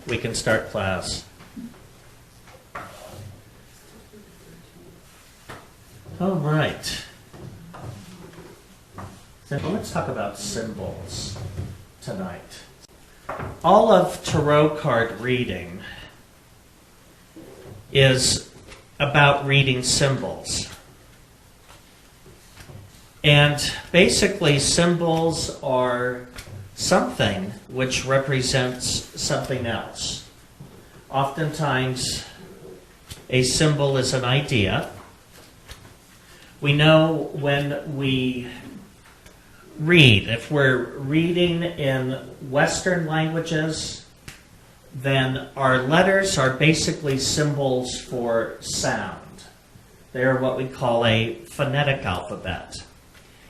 we can start class. All right. So let's talk about symbols tonight. All of tarot card reading is about reading symbols. And basically, symbols are something which represents something else. Oftentimes, a symbol is an idea. We know when we read, if we're reading in Western languages, then our letters are basically symbols for sound. They're what we call a phonetic alphabet.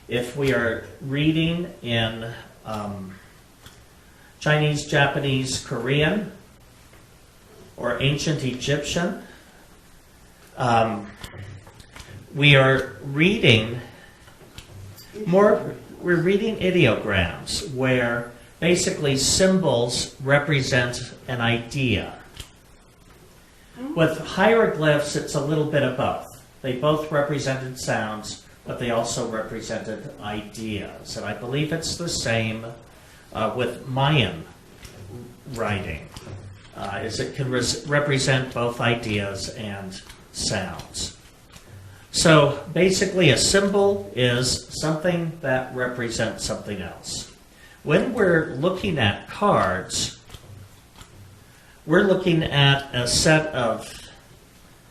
If we are reading in Chinese, Japanese, Korean, or ancient Egyptian, we are reading we're reading ideograms where basically symbols represent an idea. With hieroglyphs, it's a little bit of both. They both represented sounds, but they also represented ideas. And I believe it's the same with Mayan writing, is it can represent both ideas and sounds. So basically a symbol is something that represents something else. When we're looking at cards, we're looking at a set of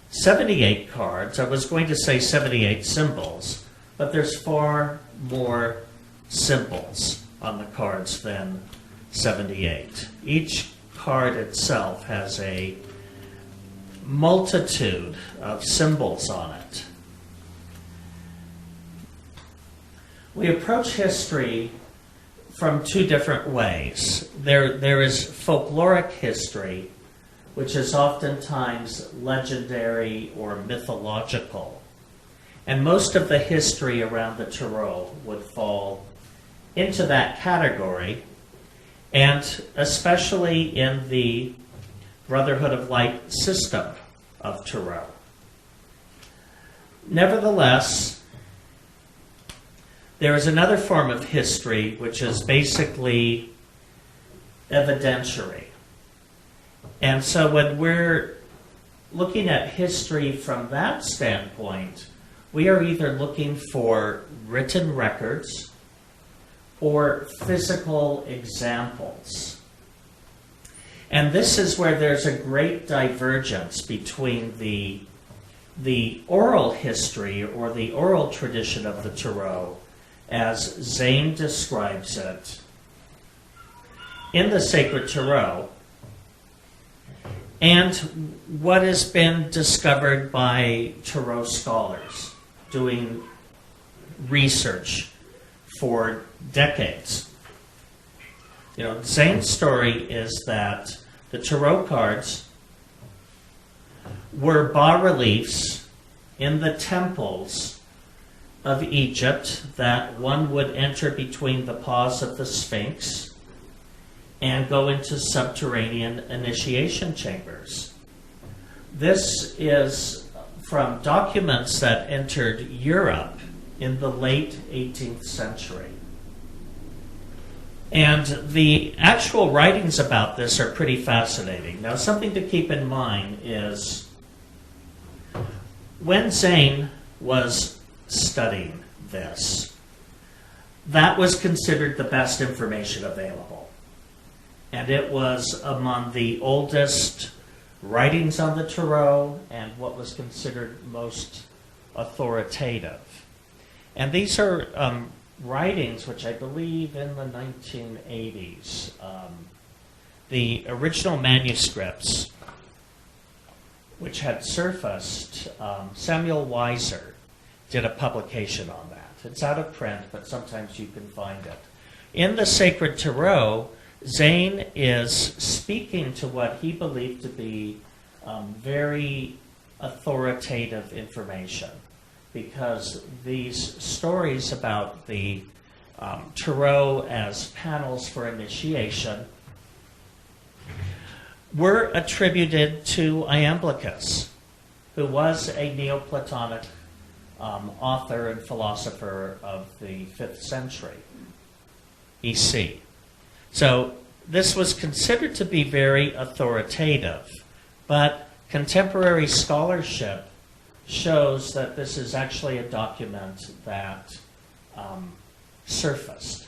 78 cards. I was going to say 78 symbols, but there's far more symbols on the cards than 78. Each card itself has a multitude of symbols on it. We approach history from two different ways. There is folkloric history, which is oftentimes legendary or mythological. And most of the history around the tarot would fall into that category, and especially in the Brotherhood of Light system of tarot. Nevertheless, there is another form of history which is basically evidentiary. And so when we're looking at history from that standpoint, we are either looking for written records or physical examples. And this is where there's a great divergence between the oral history or the oral tradition of the tarot, as Zane describes it in the Sacred Tarot, and what has been discovered by tarot scholars doing research for decades. You know, Zane's story is that the tarot cards were bas-reliefs in the temples of Egypt that one would enter between the paws of the Sphinx and go into subterranean initiation chambers. This is from documents that entered Europe in the late 18th century. And the actual writings about this are pretty fascinating. Now, something to keep in mind is when Zane was studying this, that was considered the best information available. And it was among the oldest writings on the tarot and what was considered most authoritative. And these are writings which I believe in the 1980s. The original manuscripts which had surfaced, Samuel Weiser did a publication on that. It's out of print, but sometimes you can find it. In the Sacred Tarot, Zane is speaking to what he believed to be very authoritative information, because these stories about the tarot as panels for initiation were attributed to Iamblichus, who was a Neoplatonic author and philosopher of the 5th century BC. So this was considered to be very authoritative, but contemporary scholarship shows that this is actually a document that surfaced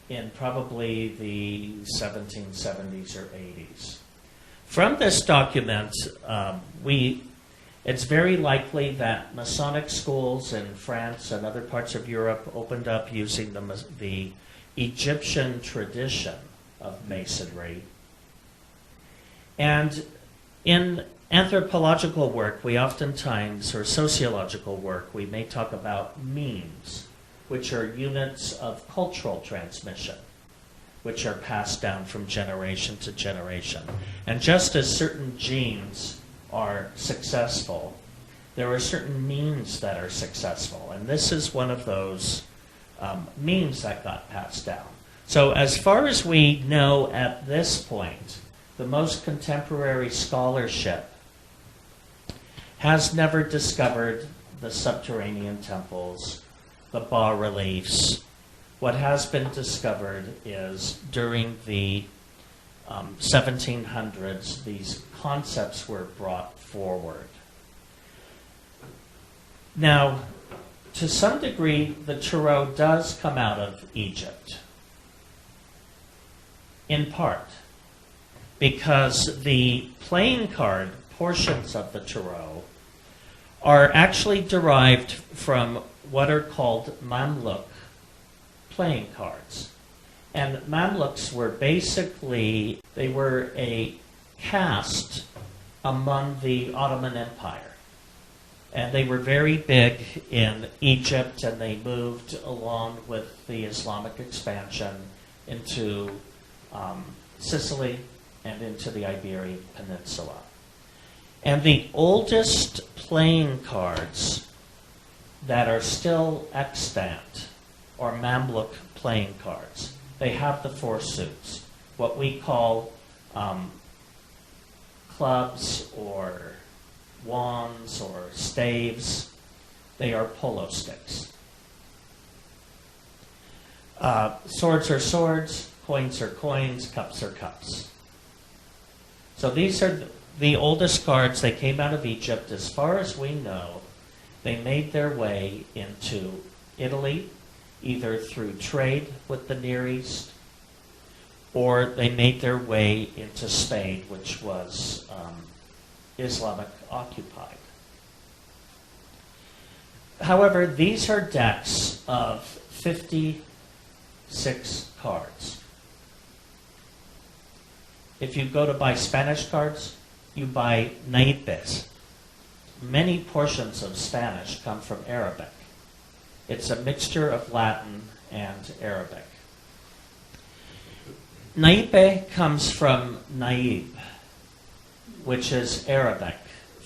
in probably the 1770s or 80s. From this document, it's very likely that Masonic schools in France and other parts of Europe opened up using the Egyptian tradition of Masonry. And in anthropological work, we oftentimes, or sociological work, we may talk about memes, which are units of cultural transmission, which are passed down from generation to generation. And just as certain genes are successful, there are certain memes that are successful. And this is one of those memes that got passed down. So as far as we know at this point, the most contemporary scholarship has never discovered the subterranean temples, the bas-reliefs. What has been discovered is during the 1700s, these concepts were brought forward. Now, to some degree, the tarot does come out of Egypt, in part, because the playing card portions of the tarot are actually derived from what are called Mamluk playing cards. And Mamluks were basically, they were a caste among the Ottoman Empire. And they were very big in Egypt, and they moved along with the Islamic expansion into Sicily and into the Iberian Peninsula. And the oldest playing cards that are still extant are Mamluk playing cards. They have the 4 suits, what we call clubs or wands or staves. They are polo sticks. Swords are swords, coins are coins, cups are cups. So these are the oldest cards. They came out of Egypt. As far as we know, they made their way into Italy, either through trade with the Near East, or they made their way into Spain, which was Islamic occupied. However, these are decks of 56 cards. If you go to buy Spanish cards, you buy naipes. Many portions of Spanish come from Arabic. It's a mixture of Latin and Arabic. Naipe comes from naib, which is Arabic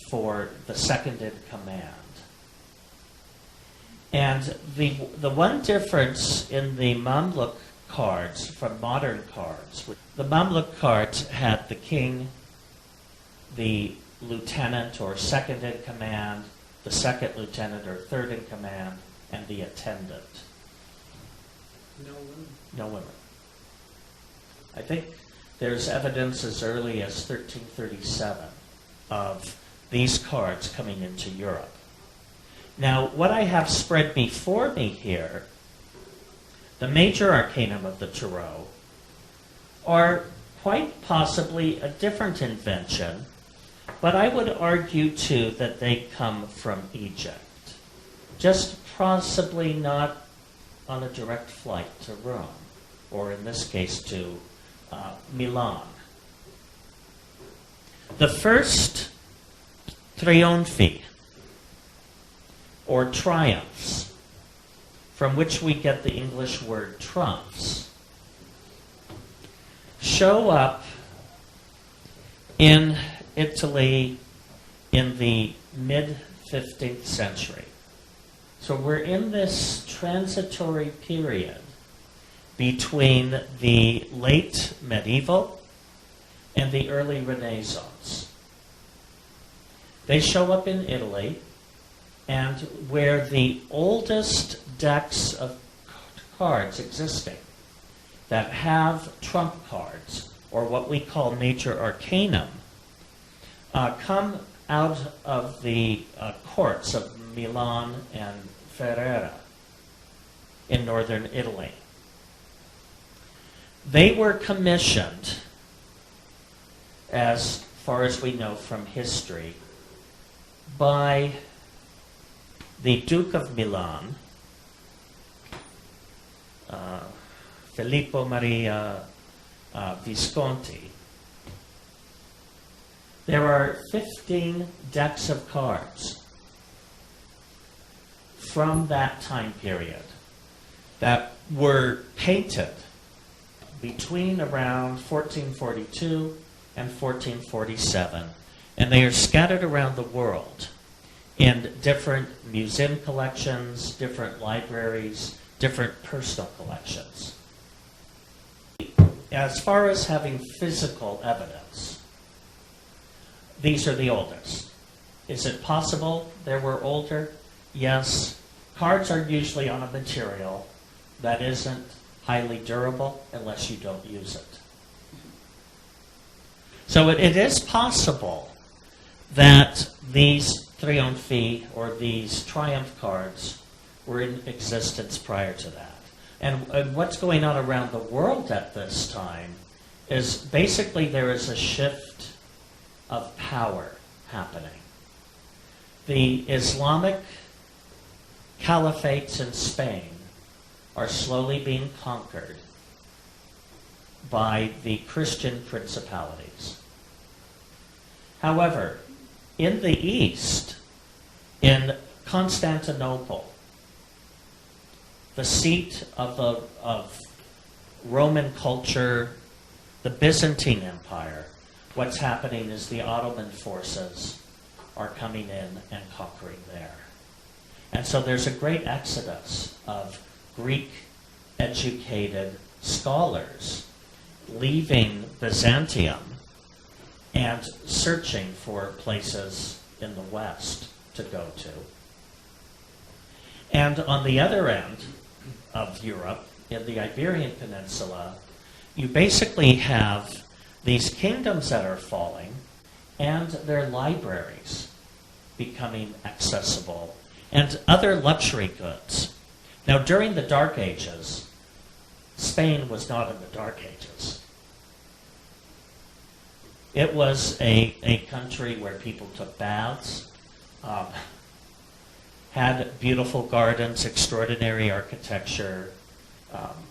for the second in command. And the one difference in the Mamluk cards from modern cards, the Mamluk cards had the king, the lieutenant or second in command, the second lieutenant or third in command, and the attendant. No women. No women. I think there's evidence as early as 1337 of these cards coming into Europe. Now, what I have spread before me here, the major arcanum of the tarot, are quite possibly a different invention, but I would argue, too, that they come from Egypt. Just possibly not on a direct flight to Rome, or in this case to Milan. The first trionfi, or triumphs, from which we get the English word trumps, show up in Italy in the mid-15th century. So we're in this transitory period between the late medieval and the early Renaissance. They show up in Italy, and where the oldest decks of cards existing that have trump cards, or what we call nature arcanum, come out of the courts of Milan and Ferrara in northern Italy. They were commissioned, as far as we know from history, by the Duke of Milan, Filippo Maria Visconti. There are 15 decks of cards from that time period that were painted between around 1442 and 1447, and they are scattered around the world in different museum collections, different libraries, different personal collections. As far as having physical evidence, these are the oldest. Is it possible there were older? Yes. Cards are usually on a material that isn't highly durable unless you don't use it. So it is possible that these trionfi, or these triumph cards, were in existence prior to that. And what's going on around the world at this time is basically there is a shift of power happening. The Islamic caliphates in Spain are slowly being conquered by the Christian principalities. However, in the East, in Constantinople, the seat of Roman culture, the Byzantine Empire, what's happening is the Ottoman forces are coming in and conquering there. And so there's a great exodus of Greek-educated scholars leaving Byzantium and searching for places in the West to go to. And on the other end of Europe, in the Iberian Peninsula, you basically have these kingdoms that are falling and their libraries becoming accessible and other luxury goods. Now, during the Dark Ages, Spain was not in the Dark Ages. It was a country where people took baths, had beautiful gardens, extraordinary architecture,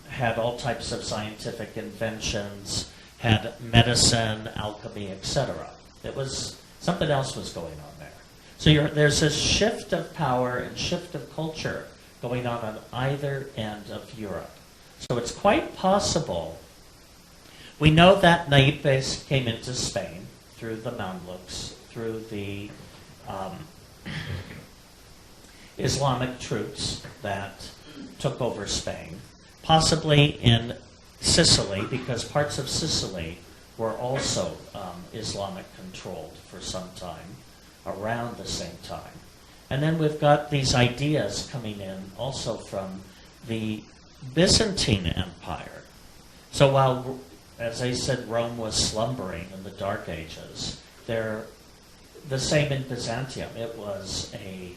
had all types of scientific inventions, had medicine, alchemy, etc. It was, something else was going on there. So there's a shift of power and shift of culture going on either end of Europe. So it's quite possible. We know that naipes came into Spain through the Mamluks, through the Islamic troops that took over Spain, possibly in Sicily, because parts of Sicily were also Islamic controlled for some time, around the same time. And then we've got these ideas coming in also from the Byzantine Empire. So while, as I said, Rome was slumbering in the Dark Ages, the same in Byzantium. It was a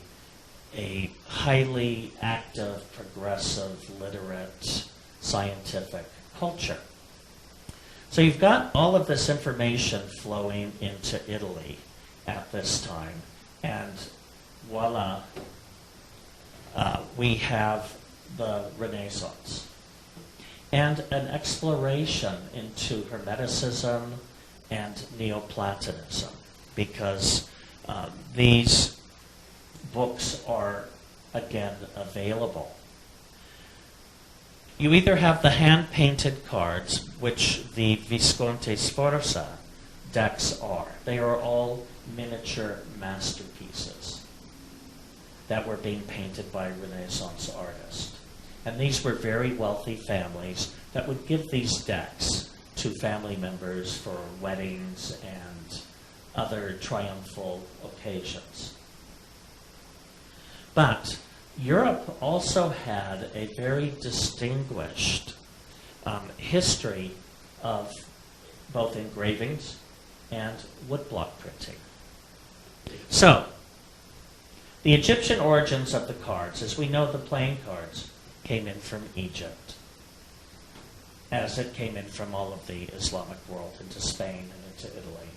highly active, progressive, literate, scientific culture. So you've got all of this information flowing into Italy at this time, and voila, we have the Renaissance and an exploration into Hermeticism and Neoplatonism, because these books are, again, available. You either have the hand-painted cards, which the Visconti Sforza decks are. They are all miniature masterpieces that were being painted by Renaissance artists. And these were very wealthy families that would give these decks to to family members for weddings and other triumphal occasions. But Europe also had a very distinguished history of both engravings and woodblock printing. So, the Egyptian origins of the cards, as we know the playing cards, came in from Egypt, as it came in from all of the Islamic world into Spain and into Italy.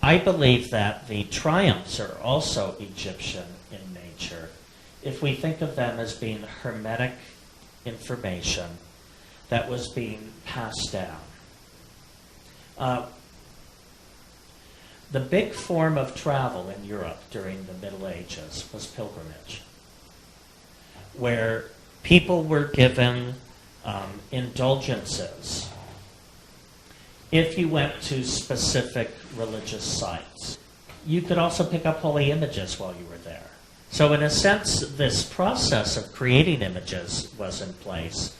I believe that the triumphs are also Egyptian in nature, if we think of them as being hermetic information that was being passed down. The big form of travel in Europe during the Middle Ages was pilgrimage, where people were given indulgences if you went to specific religious sites. You could also pick up holy images while you were there. So in a sense, this process of creating images was in place.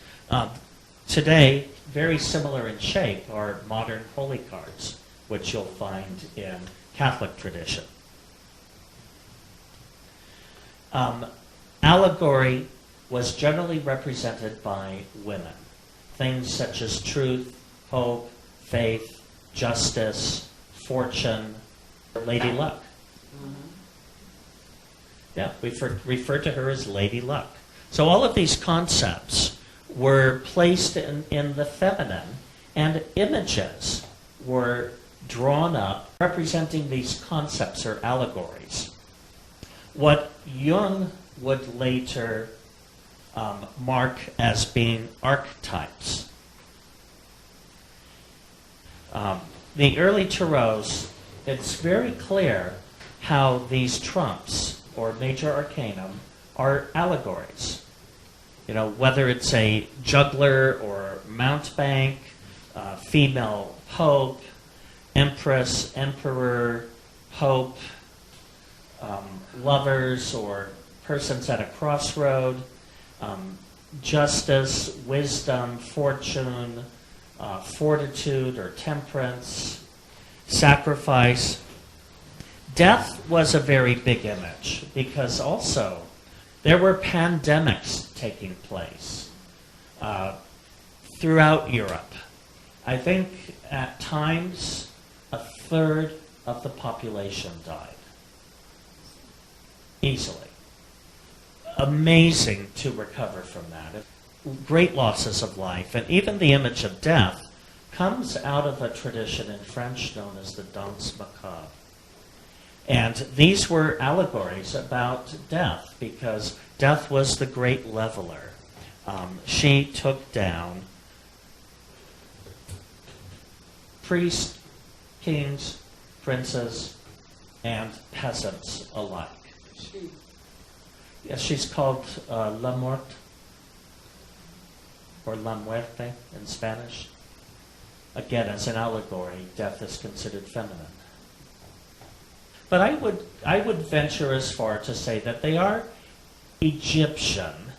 Today, very similar in shape are modern holy cards, which you'll find in Catholic tradition. Allegory was generally represented by women. Things such as truth, hope, faith, justice, fortune, Lady Luck. Yeah, we refer to her as Lady Luck. So all of these concepts were placed in the feminine, and images were drawn up representing these concepts or allegories. What Jung would later mark as being archetypes. The early tarots, it's very clear how these trumps, or major arcanum, are allegories. You know, whether it's a juggler or mountebank, female pope, empress, emperor, pope, lovers or persons at a crossroad, justice, wisdom, fortune, fortitude or temperance, sacrifice. Death was a very big image because also there were pandemics taking place throughout Europe. I think at times a third of the population died. Easily. Amazing to recover from that. Great losses of life, and even the image of death comes out of a tradition in French known as the danse macabre. And these were allegories about death, because death was the great leveler. She took down priests, kings, princes, and peasants alike. Yes, she's called La Muerte, or La Muerte in Spanish. Again, as an allegory, death is considered feminine. But I would venture as far to say that they are Egyptian,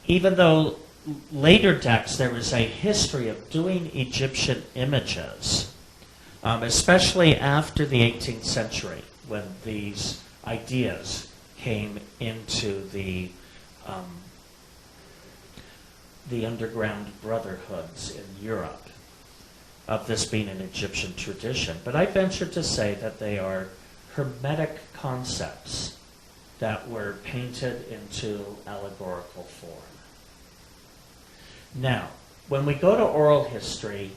even though later texts there is a history of doing Egyptian images, especially after the 18th century, when these ideas came into the underground brotherhoods in Europe, of this being an Egyptian tradition. But I venture to say that they are hermetic concepts that were painted into allegorical form. Now, when we go to oral history,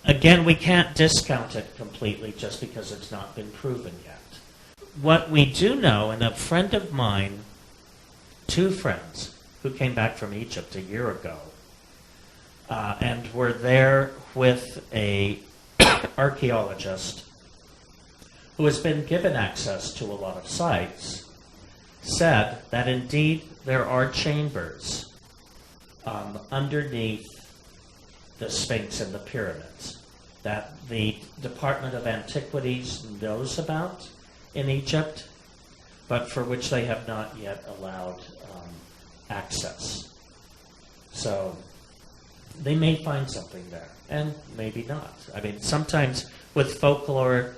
again, we can't discount it completely just because it's not been proven yet. What we do know, and a friend of mine, two friends who came back from Egypt a year ago, and were there with a archaeologist who has been given access to a lot of sites, said that indeed there are chambers underneath the Sphinx and the pyramids that the Department of Antiquities knows about in Egypt, but for which they have not yet allowed access. So they may find something there, and maybe not. I mean, sometimes with folklore,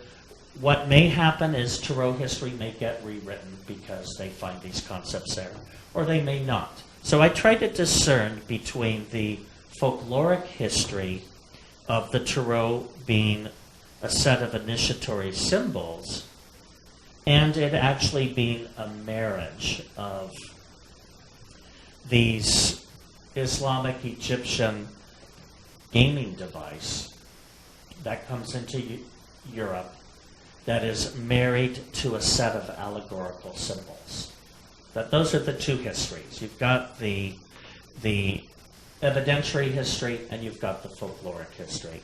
what may happen is Tarot history may get rewritten because they find these concepts there, or they may not. So I try to discern between the folkloric history of the Tarot being a set of initiatory symbols and it actually being a marriage of these Islamic Egyptian gaming device that comes into Europe that is married to a set of allegorical symbols. That those are the two histories. You've got the evidentiary history and you've got the folkloric history.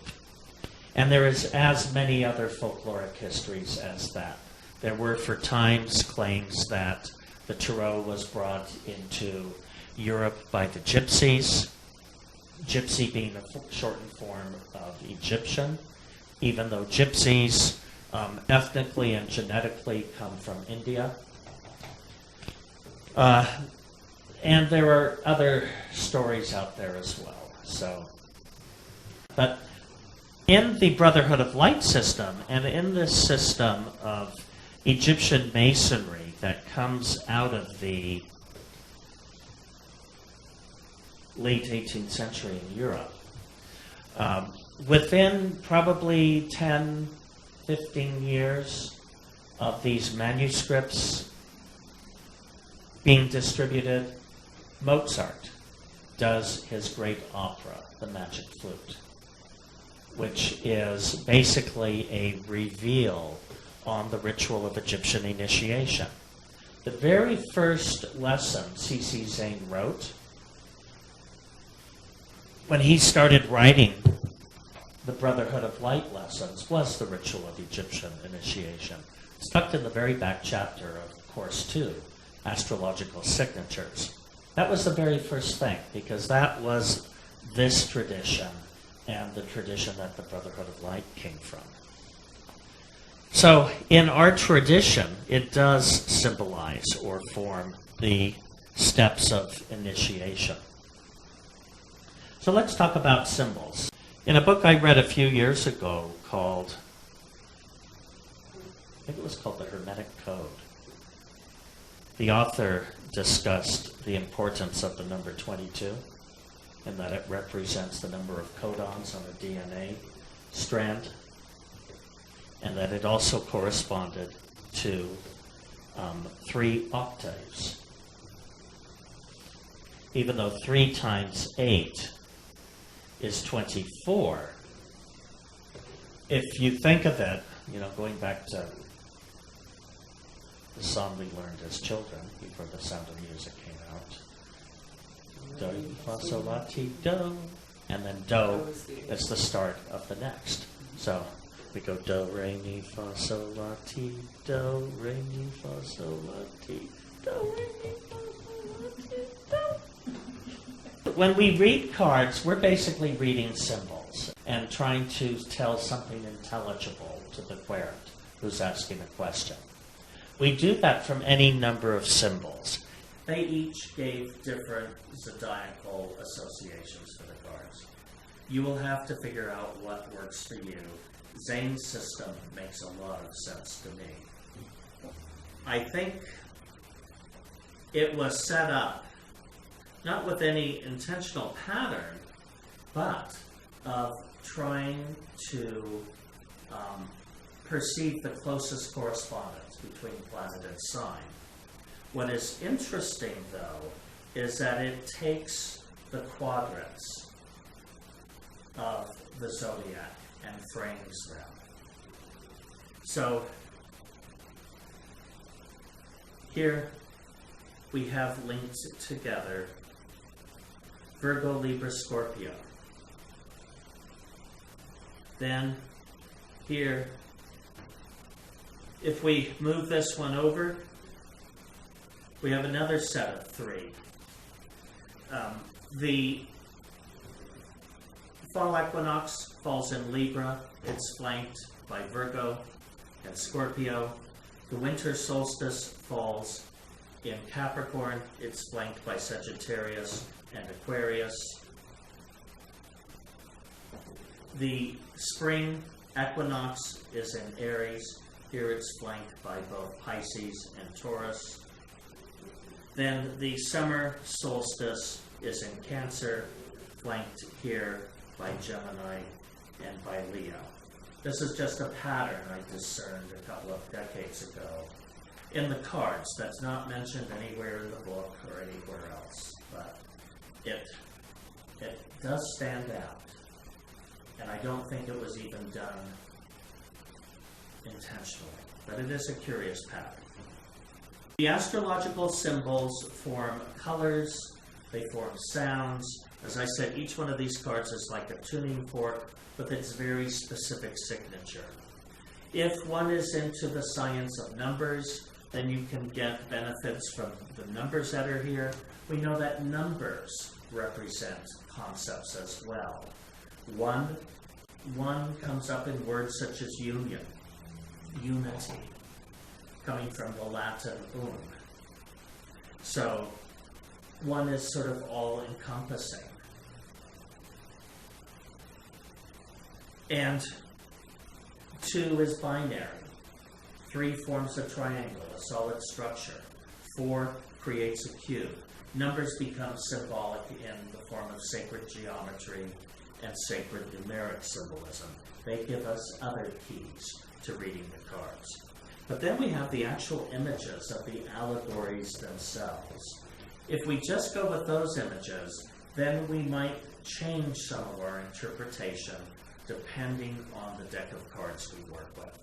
And there is as many other folkloric histories as that. There were for times claims that the Tarot was brought into Europe by the Gypsies, Gypsy being a shortened form of Egyptian, even though Gypsies ethnically and genetically come from India. And there are other stories out there as well. But in the Brotherhood of Light system, and in this system of Egyptian masonry that comes out of the late 18th century in Europe, within probably 10, 15 years of these manuscripts being distributed, Mozart does his great opera, The Magic Flute, which is basically a reveal on the ritual of Egyptian initiation. The very first lesson C.C. Zane wrote, when he started writing the Brotherhood of Light lessons, was the ritual of Egyptian initiation. It's tucked in the very back chapter of Course 2, Astrological Signatures. That was the very first thing, because that was this tradition and the tradition that the Brotherhood of Light came from. So in our tradition, it does symbolize or form the steps of initiation. So let's talk about symbols. In a book I read a few years ago called, I think it was called The Hermetic Code, the author discussed the importance of the number 22 and that it represents the number of codons on a DNA strand, and that it also corresponded to 3 octaves. Even though 3 times 8 is 24, if you think of it, going back to the song we learned as children before The Sound of Music came out, do, fa, sol, la, ti, do, and then do is the start of the next. So we go do, re, mi, fa, sol, la, ti, do, re, mi, fa, sol, la, ti, do, re, mi, fa, sol, la, ti, do. When we read cards, we're basically reading symbols and trying to tell something intelligible to the querent who's asking a question. We do that from any number of symbols. They each gave different zodiacal associations for the cards. You will have to figure out what works for you. Zane's system makes a lot of sense to me. I think it was set up not with any intentional pattern, but of trying to perceive the closest correspondence between planet and sign. What is interesting, though, is that it takes the quadrants of the zodiac and frames them. So here we have linked together Virgo, Libra, Scorpio. Then here, if we move this one over, we have another set of 3. The fall equinox falls in Libra. It's flanked by Virgo and Scorpio. The winter solstice falls in Capricorn. It's flanked by Sagittarius and Aquarius. The spring equinox is in Aries. Here it's flanked by both Pisces and Taurus. Then the summer solstice is in Cancer, flanked here by Gemini and by Leo. This is just a pattern I discerned a couple of decades ago in the cards. That's not mentioned anywhere in the book or anywhere else, but it does stand out. And I don't think it was even done intentionally, but it is a curious pattern. The astrological symbols form colors, they form sounds. As I said, each one of these cards is like a tuning fork with its very specific signature. If one is into the science of numbers, then you can get benefits from the numbers that are here. We know that numbers represent concepts as well. One comes up in words such as union, unity, coming from the Latin So one is sort of all-encompassing. And 2 is binary. 3 forms a triangle, a solid structure. 4 creates a cube. Numbers become symbolic in the form of sacred geometry and sacred numeric symbolism. They give us other keys to reading the cards. But then we have the actual images of the allegories themselves. If we just go with those images, then we might change some of our interpretation depending on the deck of cards we work with.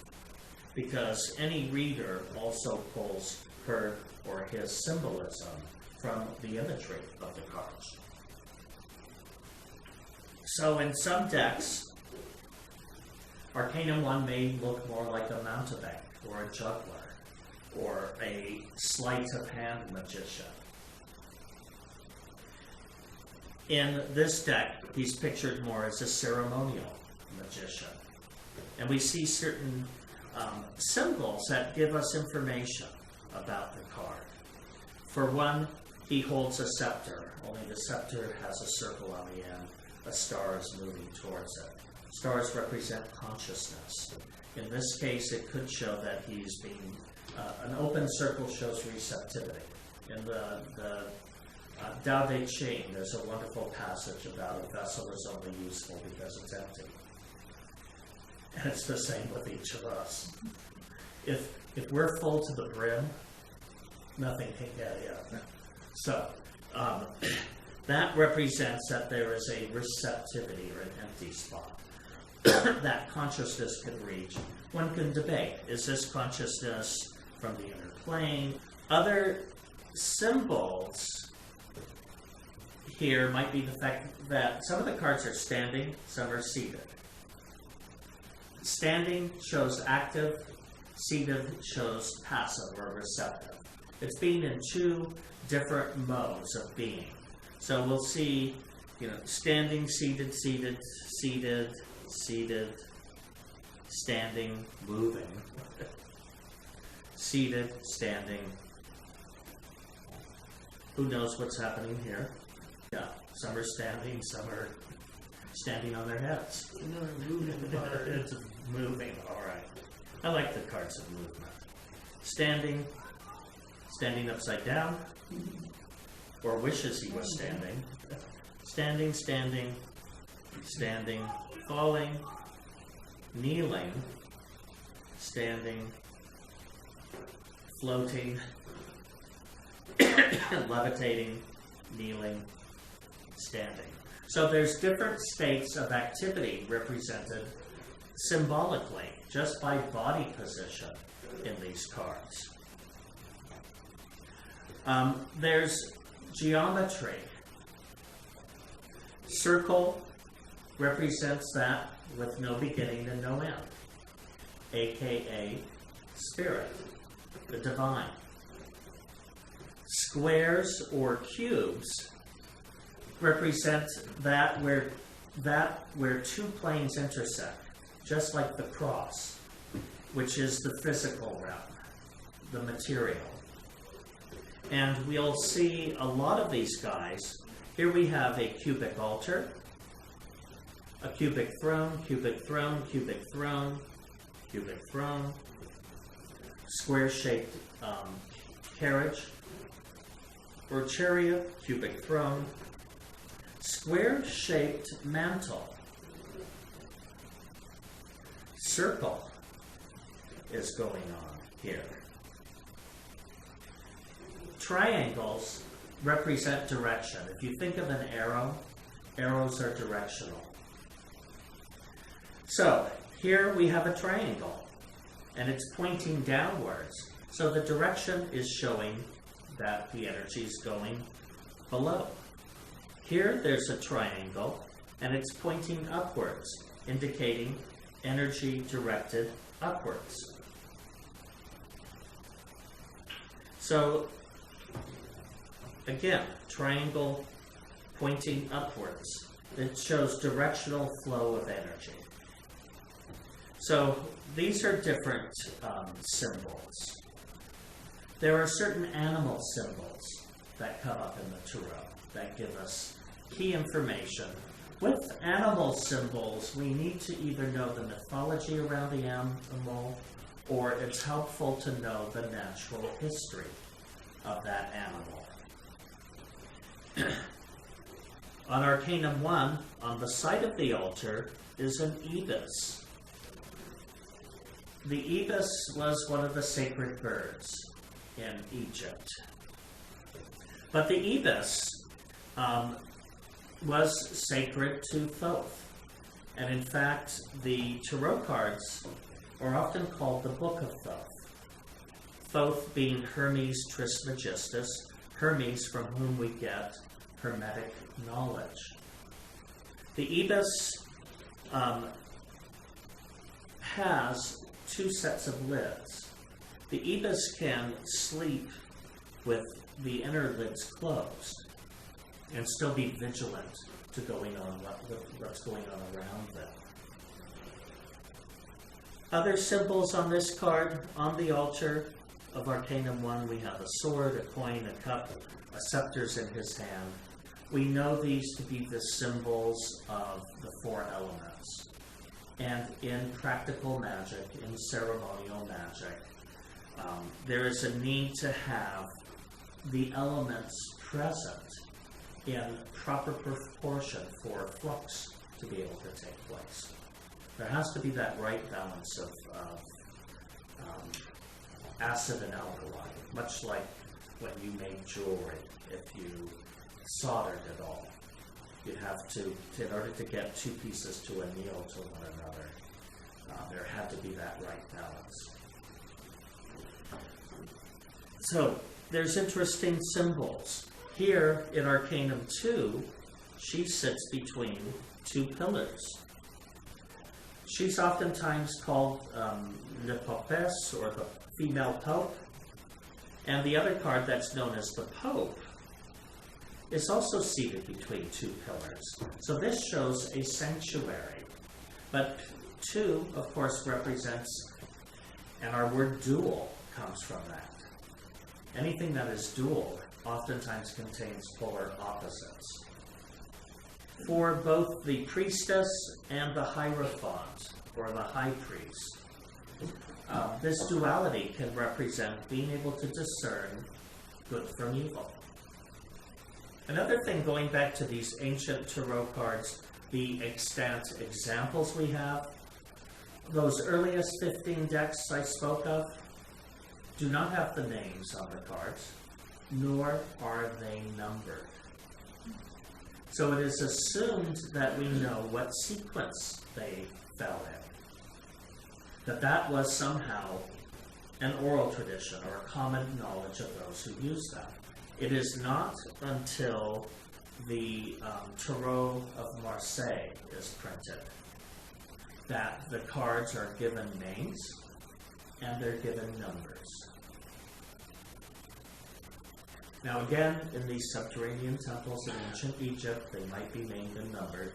Because any reader also pulls her or his symbolism from the imagery of the cards. So in some decks, Arcanum 1 may look more like a mountebank or a juggler or a sleight of hand magician. In this deck, he's pictured more as a ceremonial magician. And we see certain symbols that give us information about the card. For one, he holds a scepter, only the scepter has a circle on the end. A star is moving towards it. Stars represent consciousness. In this case, it could show that he's being, an open circle shows receptivity. In the Tao Te Ching, there's a wonderful passage about a vessel is only useful because it's empty. And it's the same with each of us. If we're full to the brim, nothing can get in. So that represents that there is a receptivity or an empty spot that consciousness can reach. One can debate, is this consciousness from the inner plane? Other symbols here might be the fact that some of the cards are standing, some are seated. Standing shows active, seated shows passive or receptive. It's being in 2 different modes of being. So we'll see, standing, seated, seated, seated, seated, standing, moving, seated, standing. Who knows what's happening here? Yeah, some are standing, some are standing on their heads. It's moving, all right. I like the cards of movement. Standing, standing upside down, or wishes he was standing. Standing, standing, standing, falling, kneeling, standing, floating, levitating, kneeling, standing. So there's different states of activity represented symbolically, just by body position in these cards. There's geometry. Circle represents that with no beginning and no end, aka spirit, the divine. Squares or cubes represent that where 2 planes intersect, just like the cross, which is the physical realm, the material. And we'll see a lot of these guys. Here we have a cubic altar, a cubic throne, cubic throne, cubic throne, cubic throne, square-shaped carriage or chariot, cubic throne, square-shaped mantle, circle is going on here. Triangles represent direction. If you think of an arrow, arrows are directional. So here we have a triangle, and it's pointing downwards. So the direction is showing that the energy is going below. Here there's a triangle, and it's pointing upwards, indicating energy directed upwards. So again, triangle pointing upwards. It shows directional flow of energy. So these are different symbols. There are certain animal symbols that come up in the tarot that give us key information. With animal symbols, we need to either know the mythology around the animal, or it's helpful to know the natural history of that animal. On Arcanum 1, on the side of the altar, is an ibis. The ibis was one of the sacred birds in Egypt. But the ibis was sacred to Thoth. And in fact, the tarot cards are often called the Book of Thoth. Thoth being Hermes Trismegistus, Hermes from whom we get Hermetic knowledge. The ibis has two sets of lids. The ibis can sleep with the inner lids closed and still be vigilant to what's going on around them. Other symbols on this card, on the altar of Arcanum 1, we have a sword, a coin, a cup, a scepter's in his hand. We know these to be the symbols of the four elements. And in practical magic, in ceremonial magic, there is a need to have the elements present in proper proportion for flux to be able to take place. There has to be that right balance of acid and alkali, much like when you made jewelry. If you soldered it all, you'd have to, in order to get two pieces to anneal to one another, there had to be that right balance. So there's interesting symbols. Here in Arcanum 2, she sits between two pillars. She's oftentimes called Le Popesse, or the female pope. And the other card that's known as the Pope is also seated between two pillars. So this shows a sanctuary. But 2, of course, represents, and our word dual comes from that. Anything that is dual oftentimes contains polar opposites. For both the priestess and the hierophant, or the high priest, this duality can represent being able to discern good from evil. Another thing, going back to these ancient tarot cards, the extant examples we have, those earliest 15 decks I spoke of do not have the names on the cards, nor are they numbered. So it is assumed that we know what sequence they fell in. That was somehow an oral tradition or a common knowledge of those who used them. It is not until the Tarot of Marseille is printed that the cards are given names and they're given numbers. Now again, in these subterranean temples in ancient Egypt, they might be named and numbered.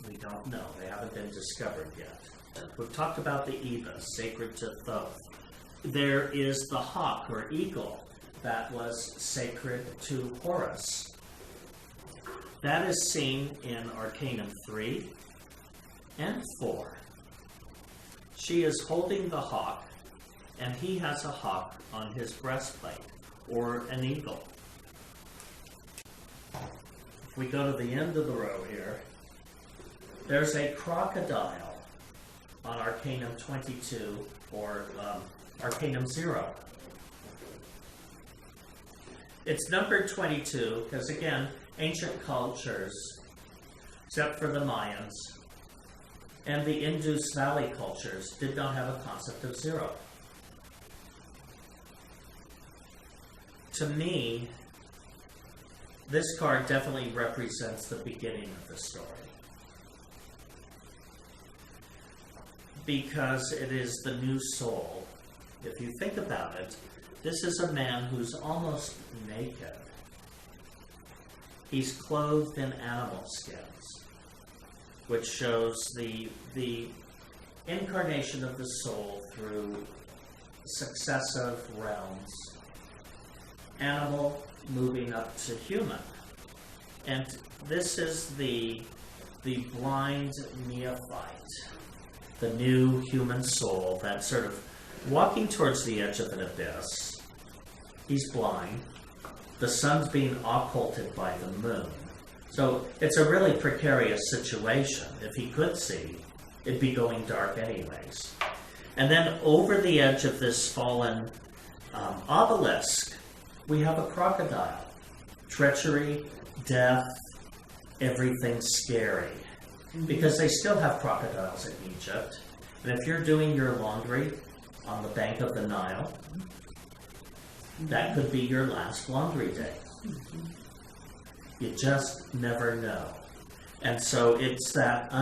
We don't know. They haven't been discovered yet. We've talked about the ibis, sacred to Thoth. There is the hawk or eagle that was sacred to Horus. That is seen in Arcanum 3 and 4. She is holding the hawk, and he has a hawk on his breastplate, or an eagle. If we go to the end of the row here, there's a crocodile on Arcanum 22, or Arcanum 0. It's numbered 22 because, again, ancient cultures, except for the Mayans, and the Indus Valley cultures did not have a concept of 0. To me, this card definitely represents the beginning of the story, because it is the new soul. If you think about it, this is a man who's almost naked. He's clothed in animal skins, which shows the incarnation of the soul through successive realms, animal moving up to human. And this is the blind neophyte, the new human soul that's sort of walking towards the edge of an abyss. He's blind. The sun's being occulted by the moon. So it's a really precarious situation. If he could see, it'd be going dark anyways. And then over the edge of this fallen obelisk, we have a crocodile. Treachery, death, everything scary. Because they still have crocodiles in Egypt. And if you're doing your laundry on the bank of the Nile, that could be your last laundry day. You just never know. And so it's that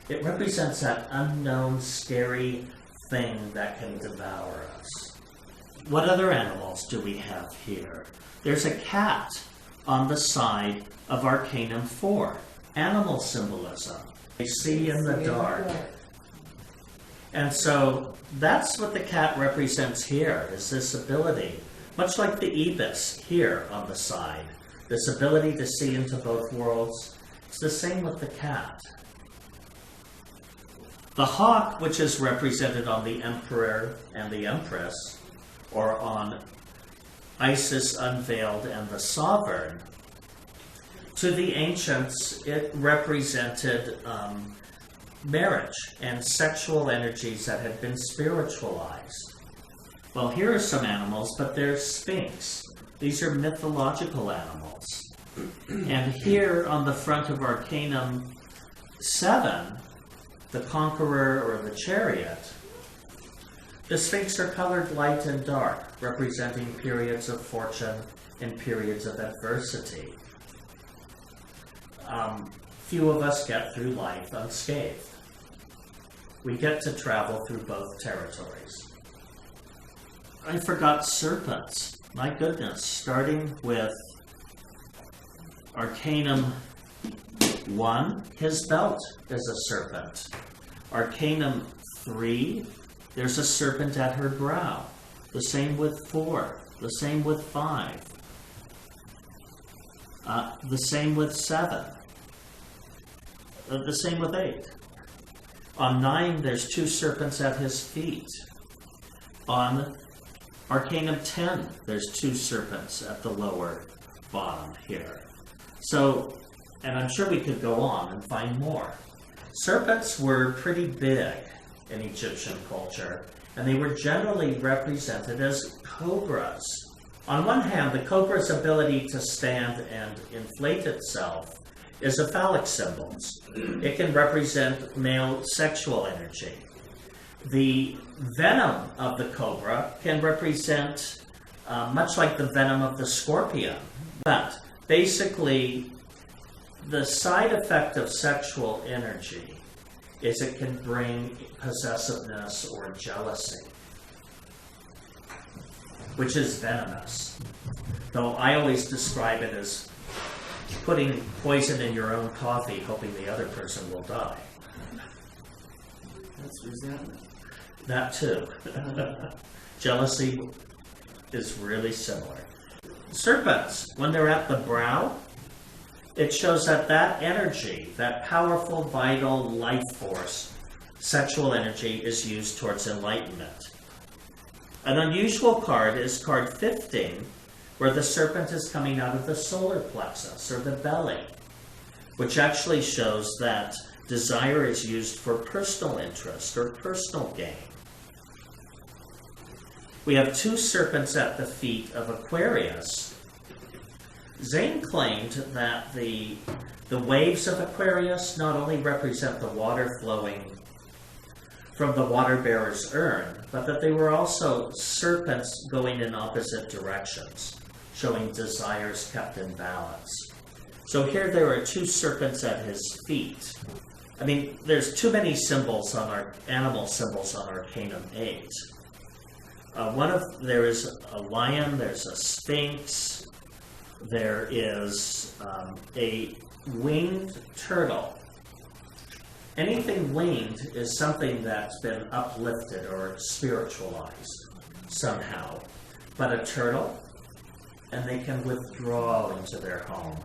it represents that unknown, scary thing that can devour us. What other animals do we have here? There's a cat on the side of Arcanum 4. Animal symbolism. They see in the dark. And so that's what the cat represents here, is this ability, much like the ibis here on the side, this ability to see into both worlds. It's the same with the cat. The hawk, which is represented on the emperor and the empress, or on Isis unveiled and the sovereign, to the ancients, it represented marriage and sexual energies that had been spiritualized. Well, here are some animals, but they're sphinx. These are mythological animals. And here on the front of Arcanum 7, the conqueror or the chariot, the sphinx are colored light and dark, representing periods of fortune and periods of adversity. Few of us get through life unscathed. We get to travel through both territories. I forgot serpents. My goodness, starting with Arcanum 1, his belt is a serpent. Arcanum 3, there's a serpent at her brow. The same with 4. The same with 5. The same with 7. The same with 8. On 9, there's 2 serpents at his feet. On Arcanum 10, there's 2 serpents at the lower bottom here. So, and I'm sure we could go on and find more. Serpents were pretty big in Egyptian culture, and they were generally represented as cobras. On one hand, the cobra's ability to stand and inflate itself is a phallic symbol. It can represent male sexual energy. The venom of the cobra can represent, much like the venom of the scorpion, but basically the side effect of sexual energy is it can bring possessiveness or jealousy, which is venomous. Though I always describe it as putting poison in your own coffee, hoping the other person will die. That's resentment. That too. Jealousy is really similar. Serpents, when they're at the brow, it shows that that energy, that powerful, vital life force, sexual energy, is used towards enlightenment. An unusual card is card 15, where the serpent is coming out of the solar plexus, or the belly, which actually shows that desire is used for personal interest or personal gain. We have two serpents at the feet of Aquarius. Zane claimed that the waves of Aquarius not only represent the water flowing from the water bearer's urn, but that they were also serpents going in opposite directions, showing desires kept in balance. So here there are two serpents at his feet. I mean, there's too many symbols on our animal symbols on Arcanum 8. There is a lion, there's a sphinx, there is a winged turtle. Anything winged is something that's been uplifted or spiritualized somehow. But a turtle, and they can withdraw into their home.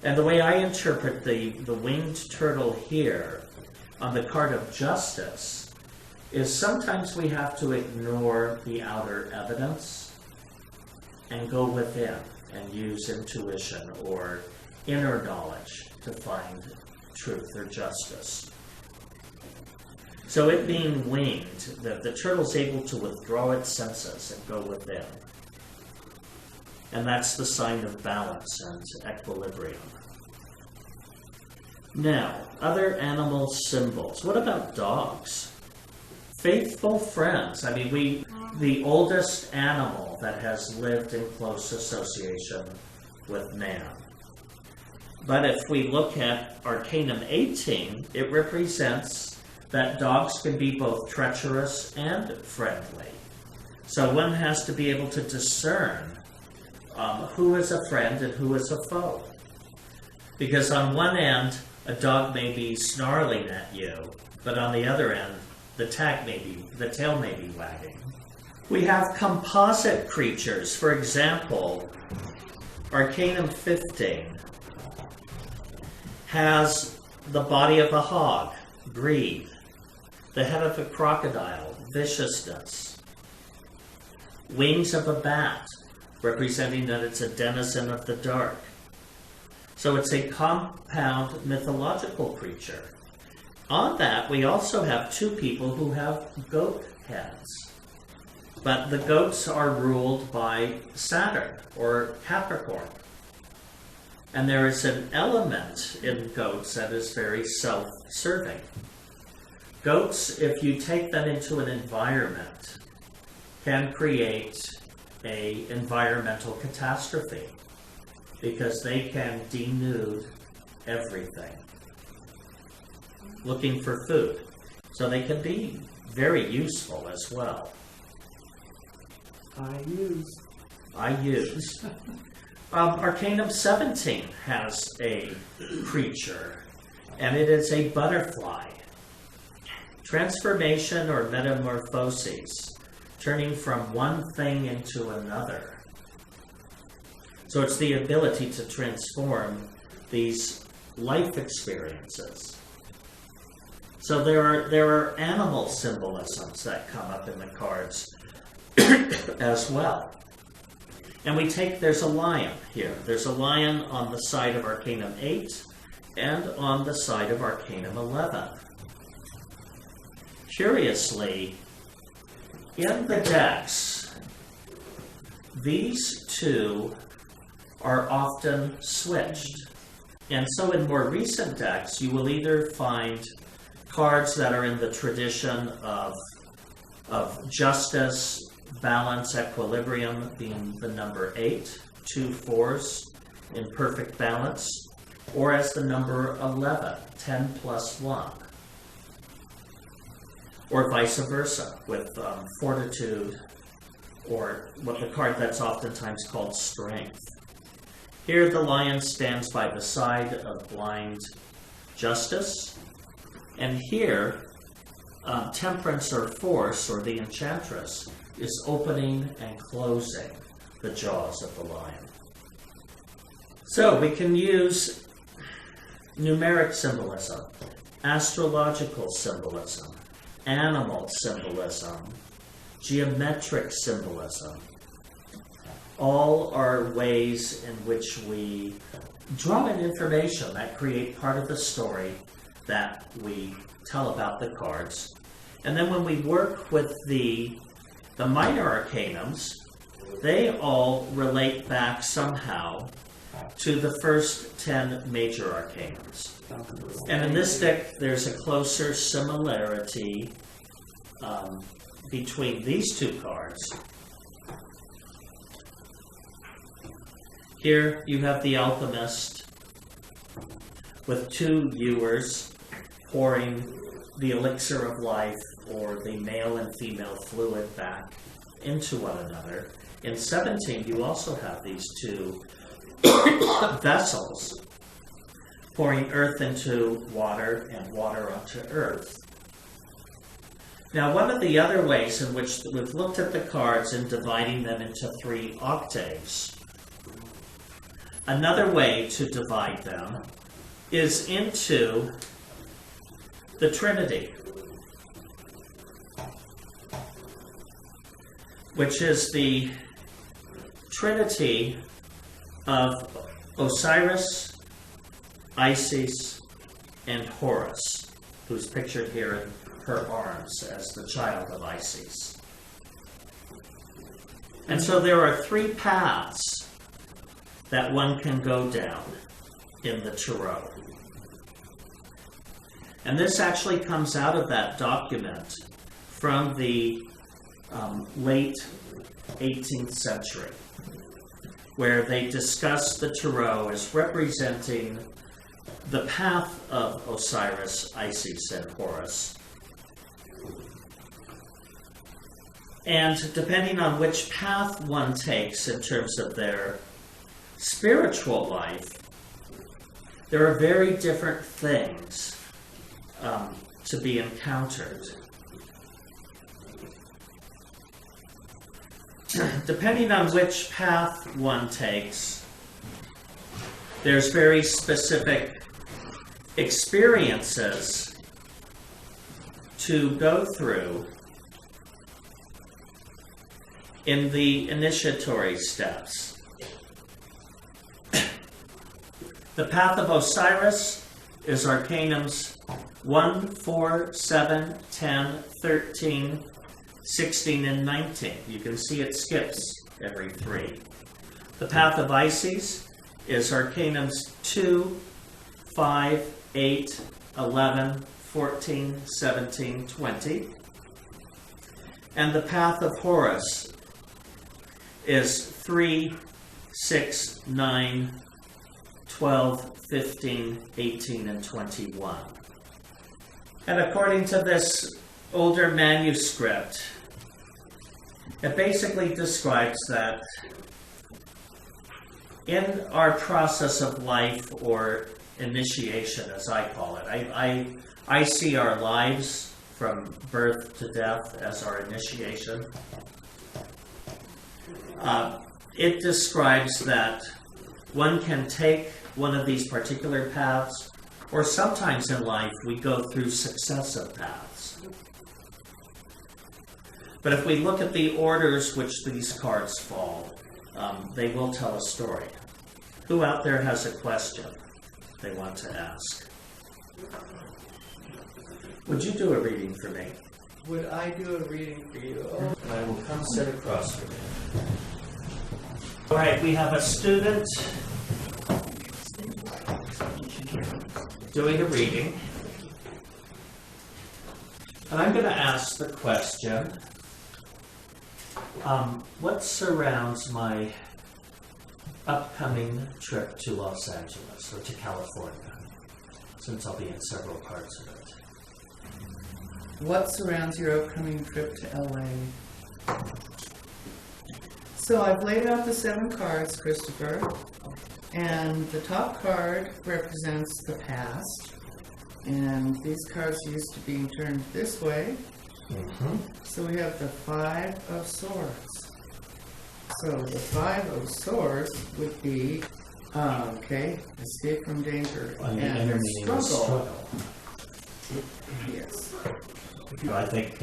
And the way I interpret the winged turtle here on the card of justice is sometimes we have to ignore the outer evidence and go within and use intuition or inner knowledge to find truth or justice. So it being winged, the turtle's able to withdraw its senses and go within. And that's the sign of balance and equilibrium. Now, other animal symbols. What about dogs? Faithful friends. I mean, the oldest animal that has lived in close association with man. But if we look at Arcanum 18, it represents that dogs can be both treacherous and friendly. So one has to be able to discern who is a friend and who is a foe. Because on one end, a dog may be snarling at you, but on the other end, the tail may be wagging. We have composite creatures. For example, Arcanum 15 has the body of a hog, greed, the head of a crocodile, viciousness, wings of a bat, representing that it's a denizen of the dark. So it's a compound mythological creature. On that, we also have two people who have goat heads. But the goats are ruled by Saturn or Capricorn. And there is an element in goats that is very self-serving. Goats, if you take them into an environment, can create an environmental catastrophe because they can denude everything, looking for food. So they can be very useful as well. I use. Arcanum 17 has a creature, and it is a butterfly. Transformation or metamorphoses, turning from one thing into another. So it's the ability to transform these life experiences. So there are animal symbolisms that come up in the cards as well. And there's a lion here. There's a lion on the side of Arcanum 8 and on the side of Arcanum 11. Curiously, in the decks, these two are often switched. And so in more recent decks, you will either find cards that are in the tradition of justice, balance, equilibrium being the number 8, 2 4s in perfect balance, or as the number 11, 10 plus 1. Or vice versa, with fortitude, or what the card that's oftentimes called strength. Here the lion stands by the side of blind justice, and here temperance or force, or the enchantress, is opening and closing the jaws of the lion. So we can use numeric symbolism, astrological symbolism, animal symbolism, geometric symbolism. All are ways in which we draw in information that create part of the story that we tell about the cards. And then when we work with the minor arcanums, they all relate back somehow to the first 10 major arcanums. And in this deck, there's a closer similarity between these two cards. Here you have the alchemist with two ewers pouring the elixir of life or the male and female fluid back into one another. In 17, you also have these two vessels pouring earth into water and water onto earth. Now, one of the other ways in which we've looked at the cards and dividing them into 3 octaves, another way to divide them is into the Trinity, which is the Trinity of Osiris, Isis, and Horus, who's pictured here in her arms as the child of Isis. And so there are 3 paths that one can go down in the Tarot. And this actually comes out of that document from the late 18th century, where they discuss the Tarot as representing the path of Osiris, Isis, and Horus. And depending on which path one takes in terms of their spiritual life, there are very different things to be encountered. Depending on which path one takes, there's very specific experiences to go through in the initiatory steps. The path of Osiris is Arcanums 1, 4, 7, 10, 13, 16, and 19. You can see it skips every 3. The path of Isis is Arcanums 2, 5, 8, 11, 14, 17, 20. And the path of Horus is 3, 6, 9, 12, 15, 18, and 21. And according to this older manuscript, it basically describes that in our process of life, or initiation as I call it, I see our lives from birth to death as our initiation. It describes that one can take one of these particular paths, or sometimes in life we go through successive paths. But if we look at the orders which these cards fall, they will tell a story. Who out there has a question they want to ask? Would you do a reading for me? Would I do a reading for you? Oh. I will come sit across from you. All right, we have a student doing a reading. And I'm going to ask the question, what surrounds my upcoming trip to Los Angeles, or to California, since I'll be in several parts of it? What surrounds your upcoming trip to LA? So I've laid out the 7 cards, Christopher, and the top card represents the past, and these cards are used to being turned this way. Mm-hmm. So we have the 5 of Swords. So the 5 of Swords would be Okay, escape from danger On the and intermediate struggle. Yes. I think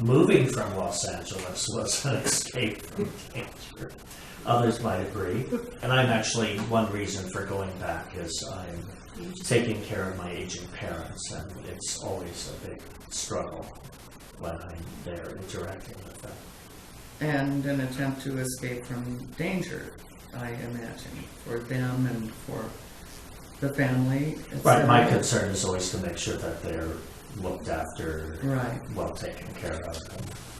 moving from Los Angeles was an escape from danger. Others might agree. And I'm actually, one reason for going back is I'm taking care of my aging parents, and it's always a big struggle when I'm there interacting with them. And an attempt to escape from danger, I imagine, for them and for the family. Right, my concern is always to make sure that they're looked after, Right. well taken care of.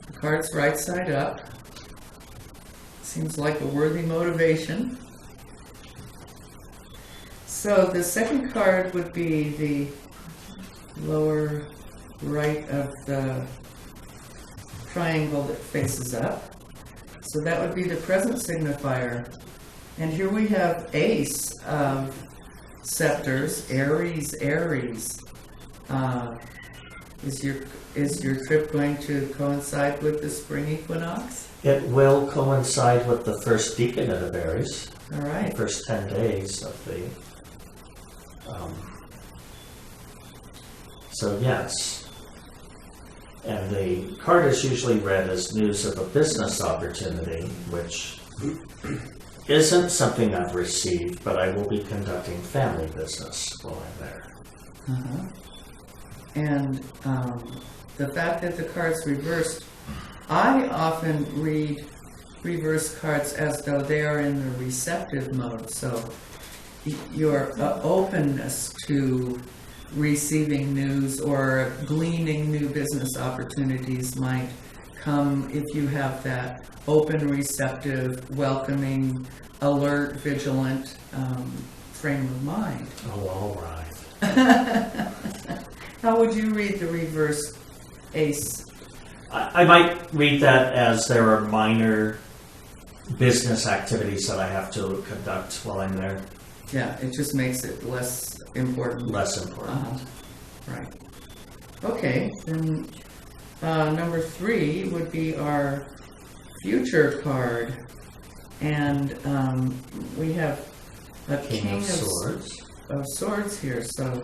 The card's right side up. Seems like a worthy motivation. So the second card would be the lower right of the triangle that faces up. So that would be the present signifier. And here we have Ace of Scepters, Aries, Aries. Is your trip going to coincide with the spring equinox? It will coincide with the first decade of Aries. All right. The first 10 days of the... so yes. And the card is usually read as news of a business opportunity, which isn't something I've received, but I will be conducting family business while I'm there. Uh-huh. And the fact that the card's reversed, I often read reverse cards as though they are in the receptive mode. So your openness to receiving news or gleaning new business opportunities might come if you have that open, receptive, welcoming, alert, vigilant frame of mind. Oh, all right. How would you read the reverse ace? I might read that as there are minor business activities that I have to conduct while I'm there. Yeah, it just makes it less important. Less important. Right. Okay, then number 3 would be our future card. And we have a King of Swords here. So